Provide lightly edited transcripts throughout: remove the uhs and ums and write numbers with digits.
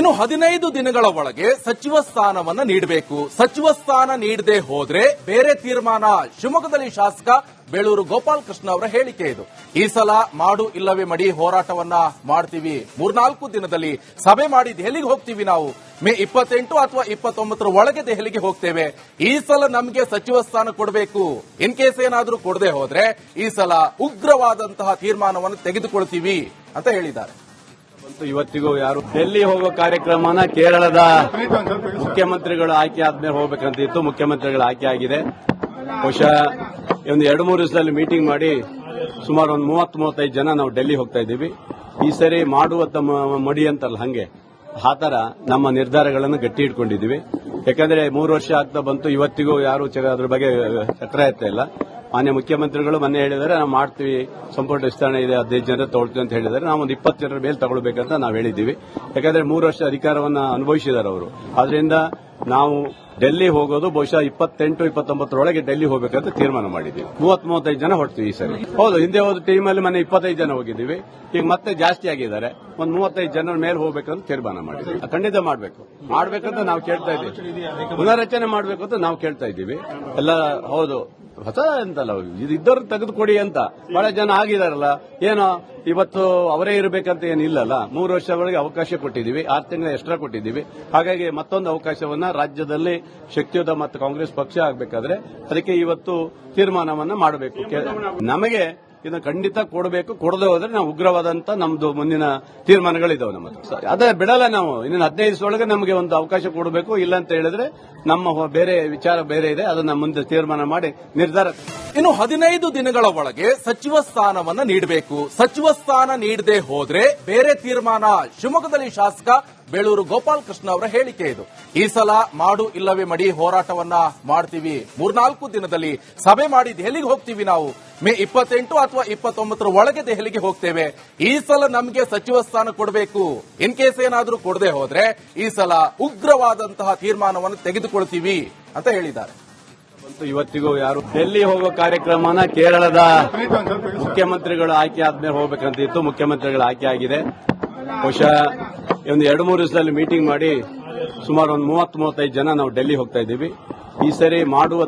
ಇನ್ನು 15 ದಿನಗಳ ಒಳಗೆ ಸಚಿವ ಸ್ಥಾನವನ್ನ ನೀಡಬೇಕು. ಸಚಿವ ಸ್ಥಾನ ನೀಡದೆ ಹೋದ್ರೆ ಬೇರೆ ತೀರ್ಮಾನ. ಶಿವಮೊಗ್ಗದಲ್ಲಿ ಶಾಸಕ ಬೇಳೂರು ಗೋಪಾಲಕೃಷ್ಣ ಅವರ ಹೇಳಿಕೆ ಇದು. ಈ ಸಲ ಮಾಡು ಇಲ್ಲವೇ ಮಡಿ ಹೋರಾಟವನ್ನ ಮಾಡ್ತೀವಿ. 3-4 ದಿನದಲ್ಲಿ ಸಭೆ ಮಾಡಿ ದೆಹಲಿಗೆ ಹೋಗ್ತೀವಿ. ನಾವು ಮೇ 28 ಅಥವಾ 29 ಒಳಗೆ ದೆಹಲಿಗೆ ಹೋಗ್ತೇವೆ. ಈ ಸಲ ನಮಗೆ ಸಚಿವ ಸ್ಥಾನ ಕೊಡಬೇಕು. ಇನ್ ಕೇಸ್ ಏನಾದ್ರೂ ಕೊಡದೆ ಹೋದ್ರೆ ಈ ಸಲ ಉಗ್ರವಾದಂತಹ ತೀರ್ಮಾನವನ್ನು ತೆಗೆದುಕೊಳ್ತೀವಿ ಅಂತ ಹೇಳಿದ್ದಾರೆ. ಇವತ್ತಿಗೂ ಯಾರು ಡೆಲ್ಲಿ ಹೋಗೋ ಕಾರ್ಯಕ್ರಮನ ಕೇರಳದ ಮುಖ್ಯಮಂತ್ರಿಗಳು ಆಯ್ಕೆ ಆದ್ಮೇಲೆ ಹೋಗ್ಬೇಕಂತ ಇತ್ತು. ಮುಖ್ಯಮಂತ್ರಿಗಳು ಆಯ್ಕೆ ಆಗಿದೆ. ಬಹುಶಃ ಒಂದು 2-3 ದಿವಸದಲ್ಲಿ ಮೀಟಿಂಗ್ ಮಾಡಿ ಸುಮಾರು ಒಂದು 30-35 ಜನ ನಾವು ಡೆಲ್ಲಿ ಹೋಗ್ತಾ ಇದ್ದೀವಿ. ಈ ಸರಿ ಮಾಡುವ ಮಡಿ ಅಂತಲ್ಲ, ಹಂಗೆ ಆ ತರ ನಮ್ಮ ನಿರ್ಧಾರಗಳನ್ನು ಗಟ್ಟಿ ಇಟ್ಕೊಂಡಿದ್ದೀವಿ. ಯಾಕಂದ್ರೆ 3 ವರ್ಷ ಆಗ್ತಾ ಬಂತು, ಇವತ್ತಿಗೂ ಯಾರು ಅದ್ರ ಬಗ್ಗೆ ಚಕ್ರ ಎತ್ತಾ ಇಲ್ಲ. ಮಾನ್ಯ ಮುಖ್ಯಮಂತ್ರಿಗಳು ಮೊನ್ನೆ ಹೇಳಿದರೆ ನಾವು ಮಾಡ್ತೀವಿ, ಸಂಪುಟ ವಿಸ್ತರಣೆ ಇದೆ, 15 ಜನ ತಗೊಳ್ತೀವಿ ಅಂತ ಹೇಳಿದರೆ ನಾವು ಒಂದು 20 ಜನರ ಮೇಲೆ ತಗೊಳ್ಬೇಕಂತ ನಾವು ಹೇಳಿದ್ದೀವಿ. ಯಾಕಂದ್ರೆ 3 ವರ್ಷ ಅಧಿಕಾರವನ್ನು ಅನುಭವಿಸಿದ್ದಾರೆ ಅವರು. ಆದ್ರಿಂದ ನಾವು ಡೆಲ್ಲಿ ಹೋಗೋದು ಬಹುಶಃ 28-29 ಡೆಲ್ಲಿ ಹೋಗ್ಬೇಕಂತ ತೀರ್ಮಾನ ಮಾಡಿದ್ದೀವಿ. 30-35 ಜನ ಹೊಡ್ತೀವಿ ಈ ಸರಿ. ಹೌದು, ಹಿಂದೆ ಹೋದ ಟೀಮಲ್ಲಿ ಮೊನ್ನೆ 25 ಜನ ಹೋಗಿದ್ದೀವಿ. ಈಗ ಮತ್ತೆ ಜಾಸ್ತಿ ಆಗಿದ್ದಾರೆ. ಒಂದು 35 ಜನರ ಮೇಲೆ ಹೋಗ್ಬೇಕಂತ ತೀರ್ಮಾನ ಮಾಡಿದ್ದೀವಿ. ಖಂಡಿತ ಮಾಡ್ಬೇಕಂತ ನಾವು ಕೇಳ್ತಾ ಇದ್ದೀವಿ. ಪುನರ್ರಚನೆ ಮಾಡಬೇಕು ಅಂತ ನಾವು ಕೇಳ್ತಾ ಇದ್ದೀವಿ. ಎಲ್ಲ ಹೌದು, ಹೊಸ ಅಂತಲ್ಲ, ಇದ್ದವ್ರು ತೆಗೆದುಕೊಡಿ ಅಂತ ಬಹಳ ಜನ ಆಗಿದಾರಲ್ಲ. ಏನೋ ಇವತ್ತು ಅವರೇ ಇರಬೇಕಂತ ಏನಿಲ್ಲಲ್ಲ. 3 ವರ್ಷಗಳಿಗೆ ಅವಕಾಶ ಕೊಟ್ಟಿದ್ದೀವಿ, 6 ತಿಂಗಳ ಎಕ್ಸ್ಟ್ರಾ ಕೊಟ್ಟಿದ್ದೀವಿ. ಹಾಗಾಗಿ ಮತ್ತೊಂದು ಅವಕಾಶವನ್ನ ರಾಜ್ಯದಲ್ಲಿ ಶಕ್ತಿಯುತ ಮತ್ತು ಕಾಂಗ್ರೆಸ್ ಪಕ್ಷ ಆಗಬೇಕಾದ್ರೆ ಅದಕ್ಕೆ ಇವತ್ತು ತೀರ್ಮಾನವನ್ನ ಮಾಡಬೇಕು. ನಮಗೆ ಇದನ್ನು ಖಂಡಿತ ಕೊಡಬೇಕು. ಕೊಡದೆ ಹೋದ್ರೆ ನಾವು ಉಗ್ರವಾದಂತ ನಮ್ದು ಮುಂದಿನ ತೀರ್ಮಾನಗಳಿದಾವೆ ನಮ್ಮದು. ಅದೇ ಬಿಡಲ್ಲ ನಾವು. ಇನ್ನು 15 ದಿವಸದೊಳಗೆ ನಮಗೆ ಒಂದು ಅವಕಾಶ ಕೊಡಬೇಕು. ಇಲ್ಲ ಅಂತ ಹೇಳಿದ್ರೆ ನಮ್ಮ ಬೇರೆ ವಿಚಾರ ಬೇರೆ ಇದೆ, ಅದನ್ನ ಮುಂದೆ ತೀರ್ಮಾನ ಮಾಡಿ ನಿರ್ಧಾರ. ಇನ್ನು 15 ದಿನಗಳ ಒಳಗೆ ಸಚಿವ ಸ್ಥಾನವನ್ನ ನೀಡಬೇಕು. ಸಚಿವ ಸ್ಥಾನ ನೀಡದೆ ಹೋದ್ರೆ ಬೇರೆ ತೀರ್ಮಾನ. ಶಿವಮೊಗ್ಗದಲ್ಲಿ ಶಾಸಕ ಬೇಳೂರು ಗೋಪಾಲಕೃಷ್ಣ ಅವರ ಹೇಳಿಕೆ ಇದು. ಈ ಸಲ ಮಾಡು ಇಲ್ಲವೇ ಮಡಿ ಹೋರಾಟವನ್ನ ಮಾಡ್ತೀವಿ. 3-4 ದಿನದಲ್ಲಿ ಸಭೆ ಮಾಡಿ ದೆಹಲಿಗೆ ಹೋಗ್ತೀವಿ. ನಾವು ಮೇ 28 ಅಥವಾ 29 ಒಳಗೆ ದೆಹಲಿಗೆ ಹೋಗ್ತೇವೆ. ಈ ಸಲ ನಮಗೆ ಸಚಿವ ಸ್ಥಾನ ಕೊಡಬೇಕು. ಇನ್ ಕೇಸ್ ಏನಾದ್ರೂ ಕೊಡದೆ ಹೋದ್ರೆ ಈ ಸಲ ಉಗ್ರವಾದಂತಹ ತೀರ್ಮಾನವನ್ನು ತೆಗೆದುಕೊಳ್ತೀವಿ ಅಂತ ಹೇಳಿದ್ದಾರೆ. ಇವತ್ತಿಗೂ ಯಾರು ಡೆಲ್ಲಿ ಹೋಗೋ ಕಾರ್ಯಕ್ರಮನ ಕೇರಳದ ಮುಖ್ಯಮಂತ್ರಿಗಳು ಆಯ್ಕೆ ಆದ್ಮೇಲೆ ಹೋಗ್ಬೇಕಂತ ಇತ್ತು. ಮುಖ್ಯಮಂತ್ರಿಗಳು ಆಯ್ಕೆ ಆಗಿದೆ. ಬಹುಶಃ ಒಂದು 2-3 ದಿವಸದಲ್ಲಿ ಮೀಟಿಂಗ್ ಮಾಡಿ ಸುಮಾರು ಒಂದು 30-35 ಜನ ನಾವು ಡೆಲ್ಲಿ ಹೋಗ್ತಾ ಇದ್ದೀವಿ. ಈ ಸರಿ ಮಾಡುವ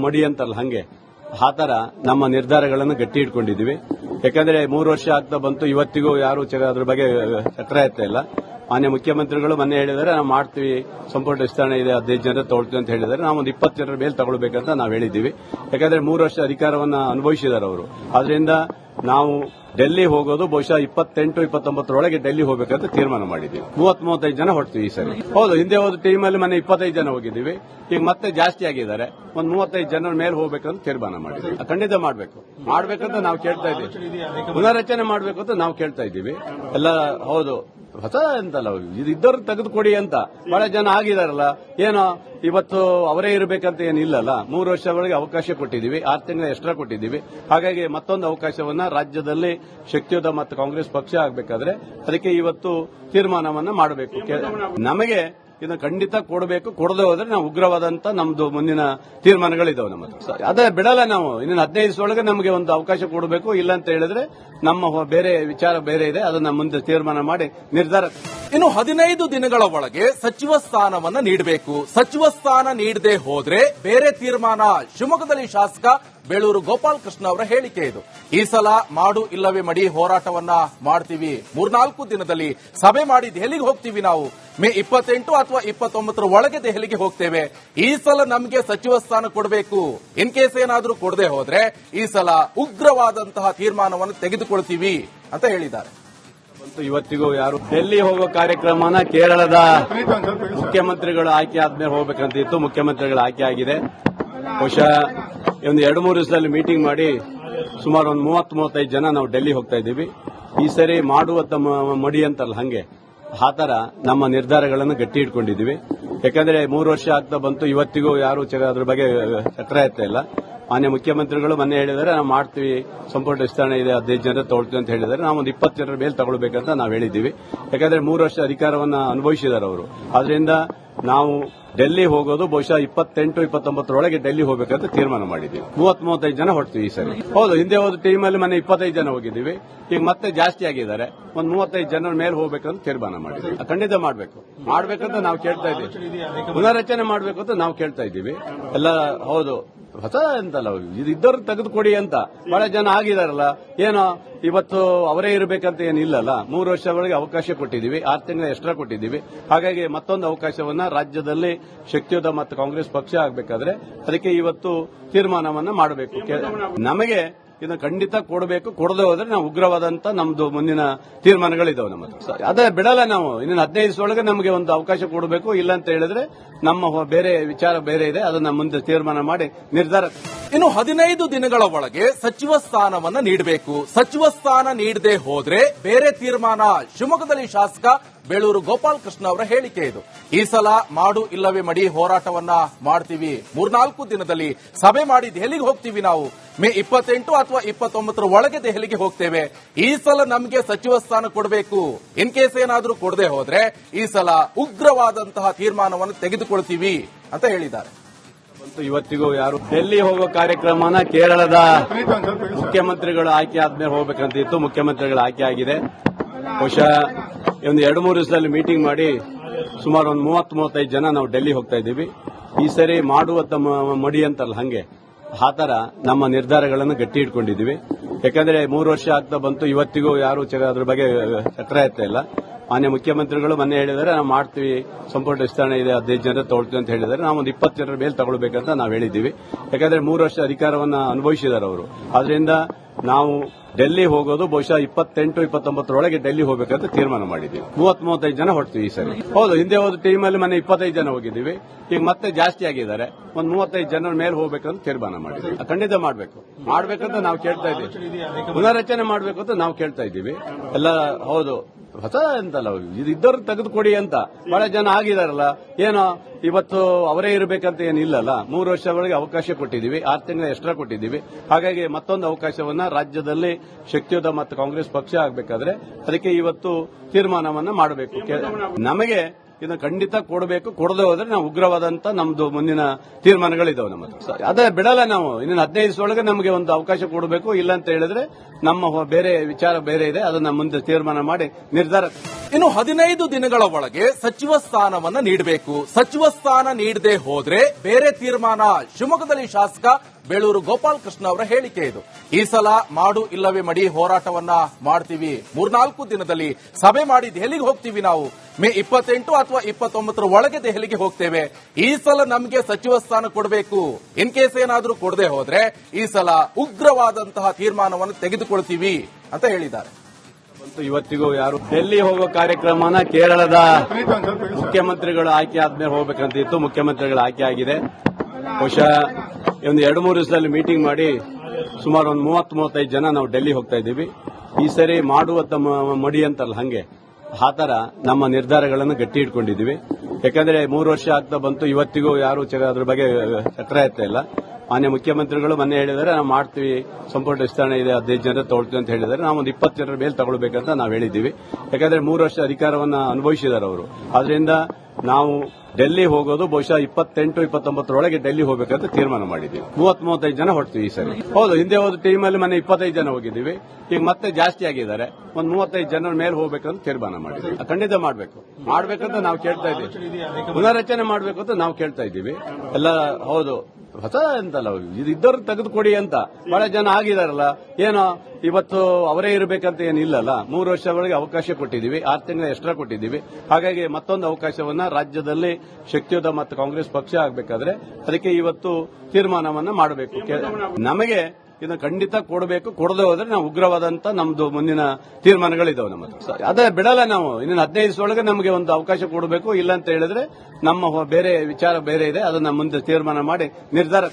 ಮಡಿ ಅಂತಲ್ಲ, ಹಂಗೆ ಆ ತರ ನಮ್ಮ ನಿರ್ಧಾರಗಳನ್ನು ಗಟ್ಟಿ ಇಟ್ಕೊಂಡಿದ್ದೀವಿ. ಯಾಕಂದ್ರೆ 3 ವರ್ಷ ಆಗ್ತಾ ಬಂತು, ಇವತ್ತಿಗೂ ಯಾರು ಅದ್ರ ಬಗ್ಗೆ ಚಕ್ರ ಎತ್ತಾ ಇಲ್ಲ. ಮಾನ್ಯ ಮುಖ್ಯಮಂತ್ರಿಗಳು ಮೊನ್ನೆ ಹೇಳಿದರೆ ನಾವು ಮಾಡ್ತೀವಿ, ಸಂಪುಟ ವಿಸ್ತರಣೆ ಇದೆ, 15 ಜನ ತಗೊಳ್ತೀವಿ ಅಂತ ಹೇಳಿದರೆ ನಾವು ಒಂದು 20 ಜನರ ಮೇಲೆ ತಗೊಳ್ಬೇಕಂತ ನಾವು ಹೇಳಿದ್ದೀವಿ. ಯಾಕಂದ್ರೆ 3 ವರ್ಷ ಅಧಿಕಾರವನ್ನು ಅನುಭವಿಸಿದ್ದಾರೆ ಅವರು. ಆದ್ರಿಂದ ನಾವು ಡೆಲ್ಲಿ ಹೋಗೋದು ಬಹುಶಃ 28-29 ಡೆಲ್ಲಿ ಹೋಗ್ಬೇಕಂತ ತೀರ್ಮಾನ ಮಾಡಿದ್ದೀವಿ. 30-35 ಜನ ಹೊಡ್ತೀವಿ ಈ ಸರಿ. ಹೌದು, ಹಿಂದೆ ಹೋದ ಟೀಮಲ್ಲಿ ಮೊನ್ನೆ 25 ಜನ ಹೋಗಿದ್ದೀವಿ. ಈಗ ಮತ್ತೆ ಜಾಸ್ತಿ ಆಗಿದ್ದಾರೆ. ಒಂದು 35 ಜನರ ಮೇಲೆ ಹೋಗ್ಬೇಕಂತ ತೀರ್ಮಾನ ಮಾಡಿದ್ದೀವಿ. ಖಂಡಿತ ಮಾಡ್ಬೇಕಂತ ನಾವು ಕೇಳ್ತಾ ಇದ್ದೀವಿ. ಪುನರ್ರಚನೆ ಮಾಡಬೇಕು ಅಂತ ನಾವು ಕೇಳ್ತಾ ಇದ್ದೀವಿ. ಎಲ್ಲ ಹೌದು, ಹೊಸ ಅಂತಲ್ಲ, ಇದ್ದವ್ರು ತೆಗೆದುಕೊಡಿ ಅಂತ ಬಹಳ ಜನ ಆಗಿದಾರಲ್ಲ. ಏನೋ ಇವತ್ತು ಅವರೇ ಇರಬೇಕಂತ ಏನಿಲ್ಲಲ್ಲ. 3 ವರ್ಷಗಳಿಗೆ ಅವಕಾಶ ಕೊಟ್ಟಿದ್ದೀವಿ, 6 ತಿಂಗಳ ಎಕ್ಸ್ಟ್ರಾ ಕೊಟ್ಟಿದ್ದೀವಿ. ಹಾಗಾಗಿ ಮತ್ತೊಂದು ಅವಕಾಶವನ್ನ ರಾಜ್ಯದಲ್ಲಿ ಶಕ್ತಿಯುತ ಮತ್ತು ಕಾಂಗ್ರೆಸ್ ಪಕ್ಷ ಆಗಬೇಕಾದ್ರೆ ಅದಕ್ಕೆ ಇವತ್ತು ತೀರ್ಮಾನವನ್ನ ಮಾಡಬೇಕು. ನಮಗೆ ಇದನ್ನು ಖಂಡಿತ ಕೊಡಬೇಕು. ಕೊಡದೆ ಹೋದ್ರೆ ನಾವು ಉಗ್ರವಾದಂತ ನಮ್ದು ಮುಂದಿನ ತೀರ್ಮಾನಗಳಿದಾವೆ ನಮ್ಮದು. ಅದೇ ಬಿಡಲ್ಲ ನಾವು. ಇನ್ನು 15 ದಿವಸದೊಳಗೆ ನಮಗೆ ಒಂದು ಅವಕಾಶ ಕೊಡಬೇಕು. ಇಲ್ಲ ಅಂತ ಹೇಳಿದ್ರೆ ನಮ್ಮ ಬೇರೆ ವಿಚಾರ ಬೇರೆ ಇದೆ, ಅದನ್ನ ಮುಂದೆ ತೀರ್ಮಾನ ಮಾಡಿ ನಿರ್ಧಾರ. ಇನ್ನು 15 ದಿನಗಳ ಒಳಗೆ ಸಚಿವ ಸ್ಥಾನವನ್ನ ನೀಡಬೇಕು. ಸಚಿವ ಸ್ಥಾನ ನೀಡದೆ ಹೋದ್ರೆ ಬೇರೆ ತೀರ್ಮಾನ. ಶಿವಮೊಗ್ಗದಲ್ಲಿ ಶಾಸಕ ಬೇಳೂರು ಗೋಪಾಲಕೃಷ್ಣ ಅವರ ಹೇಳಿಕೆ ಇದು. ಈ ಸಲ ಮಾಡು ಇಲ್ಲವೇ ಮಡಿ ಹೋರಾಟವನ್ನ ಮಾಡ್ತೀವಿ. 3-4 ದಿನದಲ್ಲಿ ಸಭೆ ಮಾಡಿ ದೆಹಲಿಗೆ ಹೋಗ್ತೀವಿ. ನಾವು ಮೇ 28 ಅಥವಾ 29 ಒಳಗೆ ದೆಹಲಿಗೆ ಹೋಗ್ತೇವೆ. ಈ ಸಲ ನಮಗೆ ಸಚಿವ ಸ್ಥಾನ ಕೊಡಬೇಕು. ಇನ್ ಕೇಸ್ ಏನಾದ್ರೂ ಕೊಡದೆ ಹೋದ್ರೆ ಈ ಸಲ ಉಗ್ರವಾದಂತಹ ತೀರ್ಮಾನವನ್ನು ತೆಗೆದುಕೊಳ್ತೀವಿ ಅಂತ ಹೇಳಿದ್ದಾರೆ. ಇವತ್ತಿಗೂ ಯಾರು ಡೆಲ್ಲಿ ಹೋಗೋ ಕಾರ್ಯಕ್ರಮನ ಕೇರಳದ ಮುಖ್ಯಮಂತ್ರಿಗಳು ಆಯ್ಕೆ ಆದ್ಮೇಲೆ ಹೋಗ್ಬೇಕಂತ ಇತ್ತು. ಮುಖ್ಯಮಂತ್ರಿಗಳು ಆಯ್ಕೆ ಆಗಿದೆ. ಬಹುಶಃ ಒಂದು 2-3 ದಿವಸದಲ್ಲಿ ಮೀಟಿಂಗ್ ಮಾಡಿ ಸುಮಾರು ಒಂದು 30-35 ಜನ ನಾವು ಡೆಲ್ಲಿ ಹೋಗ್ತಾ ಇದ್ದೀವಿ. ಈ ಸರಿ ಮಾಡುವ ಮಡಿ ಅಂತಲ್ಲ, ಹಂಗೆ ಆ ತರ ನಮ್ಮ ನಿರ್ಧಾರಗಳನ್ನು ಗಟ್ಟಿ ಇಟ್ಕೊಂಡಿದ್ದೀವಿ. ಯಾಕಂದ್ರೆ 3 ವರ್ಷ ಆಗ್ತಾ ಬಂತು, ಇವತ್ತಿಗೂ ಯಾರು ಅದ್ರ ಬಗ್ಗೆ ಚಕ್ರ ಎತ್ತಾ ಇಲ್ಲ. ಮಾನ್ಯ ಮುಖ್ಯಮಂತ್ರಿಗಳು ಮೊನ್ನೆ ಹೇಳಿದರೆ ನಾವು ಮಾಡ್ತೀವಿ, ಸಂಪುಟ ವಿಸ್ತರಣೆ ಇದೆ, 15 ಜನ ತಗೊಳ್ತೀವಿ ಅಂತ ಹೇಳಿದರೆ ನಾವು ಒಂದು 20 ಜನರ ಮೇಲೆ ತಗೊಳ್ಬೇಕಂತ ನಾವು ಹೇಳಿದ್ದೀವಿ. ಯಾಕಂದ್ರೆ 3 ವರ್ಷ ಅಧಿಕಾರವನ್ನು ಅನುಭವಿಸಿದ್ದಾರೆ ಅವರು. ಆದ್ರಿಂದ ನಾವು ಡೆಲ್ಲಿ ಹೋಗೋದು ಬಹುಶಃ 28-29 ಡೆಲ್ಲಿ ಹೋಗ್ಬೇಕಂತ ತೀರ್ಮಾನ ಮಾಡಿದ್ದೀವಿ. 30-35 ಜನ ಹೊಡ್ತೀವಿ ಈ ಸರಿ. ಹೌದು, ಹಿಂದೆ ಹೋದ ಟೀಮಲ್ಲಿ ಮೊನ್ನೆ 25 ಜನ ಹೋಗಿದ್ದೀವಿ. ಈಗ ಮತ್ತೆ ಜಾಸ್ತಿ ಆಗಿದ್ದಾರೆ. ಒಂದು 35 ಜನರ ಮೇಲೆ ಹೋಗ್ಬೇಕಂತ ತೀರ್ಮಾನ ಮಾಡಿದ್ದೀವಿ. ಖಂಡಿತ ಮಾಡ್ಬೇಕಂತ ನಾವು ಕೇಳ್ತಾ ಇದ್ದೀವಿ. ಪುನರ್ರಚನೆ ಮಾಡಬೇಕು ಅಂತ ನಾವು ಕೇಳ್ತಾ ಇದ್ದೀವಿ. ಎಲ್ಲ ಹೌದು, ಹೊಸ ಅಂತಲ್ಲ, ಇದ್ದವ್ರು ತೆಗೆದುಕೊಡಿ ಅಂತ ಬಹಳ ಜನ ಆಗಿದಾರಲ್ಲ. ಏನೋ ಇವತ್ತು ಅವರೇ ಇರಬೇಕಂತ ಏನಿಲ್ಲಲ್ಲ. 3 ವರ್ಷಗಳಿಗೆ ಅವಕಾಶ ಕೊಟ್ಟಿದ್ದೀವಿ, 6 ತಿಂಗಳ ಎಕ್ಸ್ಟ್ರಾ ಕೊಟ್ಟಿದ್ದೀವಿ. ಹಾಗಾಗಿ ಮತ್ತೊಂದು ಅವಕಾಶವನ್ನ ರಾಜ್ಯದಲ್ಲಿ ಶಕ್ತಿಯುತ ಮತ್ತು ಕಾಂಗ್ರೆಸ್ ಪಕ್ಷ ಆಗಬೇಕಾದ್ರೆ ಅದಕ್ಕೆ ಇವತ್ತು ತೀರ್ಮಾನವನ್ನ ಮಾಡಬೇಕು. ನಮಗೆ ಇದನ್ನು ಖಂಡಿತ ಕೊಡಬೇಕು. ಕೊಡದೆ ಹೋದ್ರೆ ನಾವು ಉಗ್ರವಾದಂತ ನಮ್ದು ಮುಂದಿನ ತೀರ್ಮಾನಗಳಿದಾವೆ ನಮ್ಮದು. ಅದೇ ಬಿಡಲ್ಲ ನಾವು. ಇನ್ನು 15 ದಿವಸದೊಳಗೆ ನಮಗೆ ಒಂದು ಅವಕಾಶ ಕೊಡಬೇಕು. ಇಲ್ಲ ಅಂತ ಹೇಳಿದ್ರೆ ನಮ್ಮ ಬೇರೆ ವಿಚಾರ ಬೇರೆ ಇದೆ, ಅದನ್ನ ಮುಂದೆ ತೀರ್ಮಾನ ಮಾಡಿ ನಿರ್ಧಾರ. ಇನ್ನು 15 ದಿನಗಳ ಒಳಗೆ ಸಚಿವ ಸ್ಥಾನವನ್ನ ನೀಡಬೇಕು. ಸಚಿವ ಸ್ಥಾನ ನೀಡದೆ ಹೋದ್ರೆ ಬೇರೆ ತೀರ್ಮಾನ. ಶಿವಮೊಗ್ಗದಲ್ಲಿ ಶಾಸಕ ಬೇಳೂರು ಗೋಪಾಲ್ ಕೃಷ್ಣ ಅವರ ಹೇಳಿಕೆ ಇದು. ಈ ಸಲ ಮಾಡು ಇಲ್ಲವೇ ಮಡಿ ಹೋರಾಟವನ್ನ ಮಾಡ್ತೀವಿ. 3-4 ದಿನದಲ್ಲಿ ಸಭೆ ಮಾಡಿ ದೆಹಲಿಗೆ ಹೋಗ್ತೀವಿ. ನಾವು ಮೇ 28 ಅಥವಾ 29 ಒಳಗೆ ದೆಹಲಿಗೆ ಹೋಗ್ತೇವೆ. ಈ ಸಲ ನಮಗೆ ಸಚಿವ ಸ್ಥಾನ ಕೊಡಬೇಕು. ಇನ್ ಕೇಸ್ ಏನಾದರೂ ಕೊಡದೆ ಹೋದ್ರೆ ಈ ಸಲ ಉಗ್ರವಾದಂತಹ ತೀರ್ಮಾನವನ್ನು ತೆಗೆದುಕೊಳ್ತೀವಿ ಅಂತ ಹೇಳಿದ್ದಾರೆ. ಇವತ್ತಿಗೂ ಯಾರು ಡೆಲ್ಲಿ ಹೋಗೋ ಕಾರ್ಯಕ್ರಮನ ಕೇರಳದ ಮುಖ್ಯಮಂತ್ರಿಗಳು ಆಯ್ಕೆ ಆದ್ಮೇಲೆ ಹೋಗ್ಬೇಕಂತ ಇತ್ತು. ಮುಖ್ಯಮಂತ್ರಿಗಳು ಆಯ್ಕೆ ಆಗಿದೆ. ಬಹುಶಃ ಒಂದು 2-3 ದಿವಸದಲ್ಲಿ ಮೀಟಿಂಗ್ ಮಾಡಿ ಸುಮಾರು ಒಂದು 30-35 ಜನ ನಾವು ಡೆಲ್ಲಿ ಹೋಗ್ತಾ ಇದ್ದೀವಿ. ಈ ಸರಿ ಮಾಡುವ ಮಡಿ ಅಂತಲ್ಲ, ಹಂಗೆ ಆ ತರ ನಮ್ಮ ನಿರ್ಧಾರಗಳನ್ನು ಗಟ್ಟಿ ಇಟ್ಕೊಂಡಿದ್ದೀವಿ. ಯಾಕಂದ್ರೆ 3 ವರ್ಷ ಆಗ್ತಾ ಬಂತು, ಇವತ್ತಿಗೂ ಯಾರು ಅದ್ರ ಬಗ್ಗೆ ಚಕ್ರ ಎತ್ತಾ ಇಲ್ಲ. ಮಾನ್ಯ ಮುಖ್ಯಮಂತ್ರಿಗಳು ಮೊನ್ನೆ ಹೇಳಿದರೆ ನಾವು ಮಾಡ್ತೀವಿ, ಸಂಪುಟ ವಿಸ್ತರಣೆ ಇದೆ, 15 ಜನ ತಗೊಳ್ತೀವಿ ಅಂತ ಹೇಳಿದರೆ ನಾವು ಒಂದು 20 ಜನರ ಮೇಲೆ ತಗೊಳ್ಬೇಕಂತ ನಾವು ಹೇಳಿದ್ದೀವಿ. ಯಾಕಂದ್ರೆ 3 ವರ್ಷ ಅಧಿಕಾರವನ್ನು ಅನುಭವಿಸಿದ್ದಾರೆ ಅವರು. ಆದ್ರಿಂದ ನಾವು ಡೆಲ್ಲಿ ಹೋಗೋದು ಬಹುಶಃ 28-29 ಡೆಲ್ಲಿ ಹೋಗ್ಬೇಕಂತ ತೀರ್ಮಾನ ಮಾಡಿದ್ದೀವಿ. 30-35 ಜನ ಹೊಡ್ತೀವಿ ಈ ಸರಿ. ಹೌದು, ಹಿಂದೆ ಹೋದ ಟೀಮಲ್ಲಿ ಮೊನ್ನೆ 25 ಜನ ಹೋಗಿದ್ದೀವಿ. ಈಗ ಮತ್ತೆ ಜಾಸ್ತಿ ಆಗಿದ್ದಾರೆ. ಒಂದು 35 ಜನರ ಮೇಲೆ ಹೋಗ್ಬೇಕಂತ ತೀರ್ಮಾನ ಮಾಡಿದ್ದೀವಿ. ಖಂಡಿತ ಮಾಡ್ಬೇಕಂತ ನಾವು ಕೇಳ್ತಾ ಇದ್ದೀವಿ. ಪುನರ್ರಚನೆ ಮಾಡಬೇಕು ಅಂತ ನಾವು ಕೇಳ್ತಾ ಇದ್ದೀವಿ. ಎಲ್ಲ ಹೌದು, ಹೊಸ ಅಂತಲ್ಲ, ಇದ್ದವ್ರು ತೆಗೆದುಕೊಡಿ ಅಂತ ಬಹಳ ಜನ ಆಗಿದಾರಲ್ಲ. ಏನೋ ಇವತ್ತು ಅವರೇ ಇರಬೇಕಂತ ಏನಿಲ್ಲಲ್ಲ. 3 ವರ್ಷಗಳಿಗೆ ಅವಕಾಶ ಕೊಟ್ಟಿದ್ದೀವಿ, 6 ತಿಂಗಳ ಎಕ್ಸ್ಟ್ರಾ ಕೊಟ್ಟಿದ್ದೀವಿ. ಹಾಗಾಗಿ ಮತ್ತೊಂದು ಅವಕಾಶವನ್ನ ರಾಜ್ಯದಲ್ಲಿ ಶಕ್ತಿಯುತ ಮತ್ತು ಕಾಂಗ್ರೆಸ್ ಪಕ್ಷ ಆಗಬೇಕಾದ್ರೆ ಅದಕ್ಕೆ ಇವತ್ತು ತೀರ್ಮಾನವನ್ನ ಮಾಡಬೇಕು. ನಮಗೆ ಇದನ್ನು ಖಂಡಿತ ಕೊಡಬೇಕು. ಕೊಡದೆ ಹೋದ್ರೆ ನಾವು ಉಗ್ರವಾದಂತ ನಮ್ದು ಮುಂದಿನ ತೀರ್ಮಾನಗಳಿದಾವೆ ನಮ್ಮದು. ಅದೇ ಬಿಡಲ್ಲ ನಾವು. ಇನ್ನು 15 ದಿವಸದೊಳಗೆ ನಮಗೆ ಒಂದು ಅವಕಾಶ ಕೊಡಬೇಕು. ಇಲ್ಲ ಅಂತ ಹೇಳಿದ್ರೆ ನಮ್ಮ ಬೇರೆ ವಿಚಾರ ಬೇರೆ ಇದೆ, ಅದನ್ನ ಮುಂದೆ ತೀರ್ಮಾನ ಮಾಡಿ ನಿರ್ಧಾರ. ಇನ್ನು 15 ದಿನಗಳ ಒಳಗೆ ಸಚಿವ ಸ್ಥಾನವನ್ನ ನೀಡಬೇಕು. ಸಚಿವ ಸ್ಥಾನ ನೀಡದೆ ಹೋದ್ರೆ ಬೇರೆ ತೀರ್ಮಾನ. ಶಿವಮೊಗ್ಗದಲ್ಲಿ ಶಾಸಕ ಬೇಳೂರು ಗೋಪಾಲ್ ಕೃಷ್ಣ ಅವರ ಹೇಳಿಕೆ ಇದು. ಈ ಸಲ ಮಾಡು ಇಲ್ಲವೇ ಮಡಿ ಹೋರಾಟವನ್ನ ಮಾಡ್ತೀವಿ. 3-4 ದಿನದಲ್ಲಿ ಸಭೆ ಮಾಡಿ ದೆಹಲಿಗೆ ಹೋಗ್ತೀವಿ. ನಾವು ಮೇ 28 ಅಥವಾ 29 ಒಳಗೆ ದೆಹಲಿಗೆ ಹೋಗ್ತೇವೆ. ಈ ಸಲ ನಮಗೆ ಸಚಿವ ಸ್ಥಾನ ಕೊಡಬೇಕು. ಇನ್ ಕೇಸ್ ಏನಾದರೂ ಕೊಡದೆ ಹೋದ್ರೆ ಈ ಸಲ ಉಗ್ರವಾದಂತಹ ತೀರ್ಮಾನವನ್ನು ತೆಗೆದುಕೊಳ್ತೀವಿ ಅಂತ ಹೇಳಿದ್ದಾರೆ. ಇವತ್ತಿಗೂ ಯಾರು ಡೆಲ್ಲಿ ಹೋಗೋ ಕಾರ್ಯಕ್ರಮನ ಕೇರಳದ ಮುಖ್ಯಮಂತ್ರಿಗಳು ಆಯ್ಕೆ ಆದ್ಮೇಲೆ ಹೋಗ್ಬೇಕಂತ ಇತ್ತು. ಮುಖ್ಯಮಂತ್ರಿಗಳು ಆಯ್ಕೆ ಆಗಿದೆ. ಬಹುಶಃ ಒಂದು 2-3 ದಿವಸದಲ್ಲಿ ಮೀಟಿಂಗ್ ಮಾಡಿ ಸುಮಾರು ಒಂದು 30-35 ಜನ ನಾವು ಡೆಲ್ಲಿ ಹೋಗ್ತಾ ಇದ್ದೀವಿ. ಈ ಸರಿ ಮಾಡುವ ಮಡಿ ಅಂತಲ್ಲ, ಹಂಗೆ ಆ ತರ ನಮ್ಮ ನಿರ್ಧಾರಗಳನ್ನು ಗಟ್ಟಿ ಇಟ್ಕೊಂಡಿದ್ದೀವಿ. ಯಾಕಂದ್ರೆ 3 ವರ್ಷ ಆಗ್ತಾ ಬಂತು, ಇವತ್ತಿಗೂ ಯಾರು ಅದ್ರ ಬಗ್ಗೆ ಚಕ್ರ ಎತ್ತಾ ಇಲ್ಲ. ಮಾನ್ಯ ಮುಖ್ಯಮಂತ್ರಿಗಳು ಮೊನ್ನೆ ಹೇಳಿದರೆ ನಾವು ಮಾಡ್ತೀವಿ, ಸಂಪುಟ ವಿಸ್ತರಣೆ ಇದೆ, 15 ಜನ ತಗೊಳ್ತೀವಿ ಅಂತ ಹೇಳಿದರೆ ನಾವು ಒಂದು 20 ಜನರ ಮೇಲೆ ತಗೊಳ್ಬೇಕಂತ ನಾವು ಹೇಳಿದ್ದೀವಿ. ಯಾಕಂದ್ರೆ 3 ವರ್ಷ ಅಧಿಕಾರವನ್ನು ಅನುಭವಿಸಿದ್ದಾರೆ ಅವರು. ಆದ್ರಿಂದ ನಾವು ಡೆಲ್ಲಿ ಹೋಗೋದು ಬಹುಶಃ 28-29 ಡೆಲ್ಲಿ ಹೋಗ್ಬೇಕಂತ ತೀರ್ಮಾನ ಮಾಡಿದ್ದೀವಿ. 30-35 ಜನ ಹೊಡ್ತೀವಿ ಈ ಸರಿ. ಹೌದು, ಹಿಂದೆ ಹೋದ ಟೀಮಲ್ಲಿ ಮೊನ್ನೆ 25 ಜನ ಹೋಗಿದ್ದೀವಿ. ಈಗ ಮತ್ತೆ ಜಾಸ್ತಿ ಆಗಿದ್ದಾರೆ. ಒಂದು 35 ಜನರ ಮೇಲೆ ಹೋಗ್ಬೇಕಂತ ತೀರ್ಮಾನ ಮಾಡಿದ್ದೀವಿ. ಖಂಡಿತ ಮಾಡ್ಬೇಕಂತ ನಾವು ಕೇಳ್ತಾ ಇದ್ದೀವಿ. ಪುನರ್ರಚನೆ ಮಾಡಬೇಕು ಅಂತ ನಾವು ಕೇಳ್ತಾ ಇದ್ದೀವಿ. ಎಲ್ಲ ಹೌದು, ಹೊಸ ಅಂತಲ್ಲ, ಇದ್ದವ್ರು ತೆಗೆದುಕೊಡಿ ಅಂತ ಬಹಳ ಜನ ಆಗಿದಾರಲ್ಲ. ಏನೋ ಇವತ್ತು ಅವರೇ ಇರಬೇಕಂತ ಏನಿಲ್ಲಲ್ಲ. 3 ವರ್ಷಗಳಿಗೆ ಅವಕಾಶ ಕೊಟ್ಟಿದ್ದೀವಿ, 6 ತಿಂಗಳ ಎಕ್ಸ್ಟ್ರಾ ಕೊಟ್ಟಿದ್ದೀವಿ. ಹಾಗಾಗಿ ಮತ್ತೊಂದು ಅವಕಾಶವನ್ನ ರಾಜ್ಯದಲ್ಲಿ ಶಕ್ತಿಯುತ ಮತ್ತು ಕಾಂಗ್ರೆಸ್ ಪಕ್ಷ ಆಗಬೇಕಾದ್ರೆ ಅದಕ್ಕೆ ಇವತ್ತು ತೀರ್ಮಾನವನ್ನ ಮಾಡಬೇಕು. ನಮಗೆ ಇದನ್ನು ಖಂಡಿತ ಕೊಡಬೇಕು. ಕೊಡದೆ ಹೋದ್ರೆ ನಾವು ಉಗ್ರವಾದಂತ ನಮ್ದು ಮುಂದಿನ ತೀರ್ಮಾನಗಳಿದಾವೆ ನಮ್ಮದು. ಅದೇ ಬಿಡಲ್ಲ ನಾವು. ಇನ್ನು 15 ದಿವಸದೊಳಗೆ ನಮಗೆ ಒಂದು ಅವಕಾಶ ಕೊಡಬೇಕು. ಇಲ್ಲ ಅಂತ ಹೇಳಿದ್ರೆ ನಮ್ಮ ಬೇರೆ ವಿಚಾರ ಬೇರೆ ಇದೆ, ಅದನ್ನ ಮುಂದೆ ತೀರ್ಮಾನ ಮಾಡಿ ನಿರ್ಧಾರ.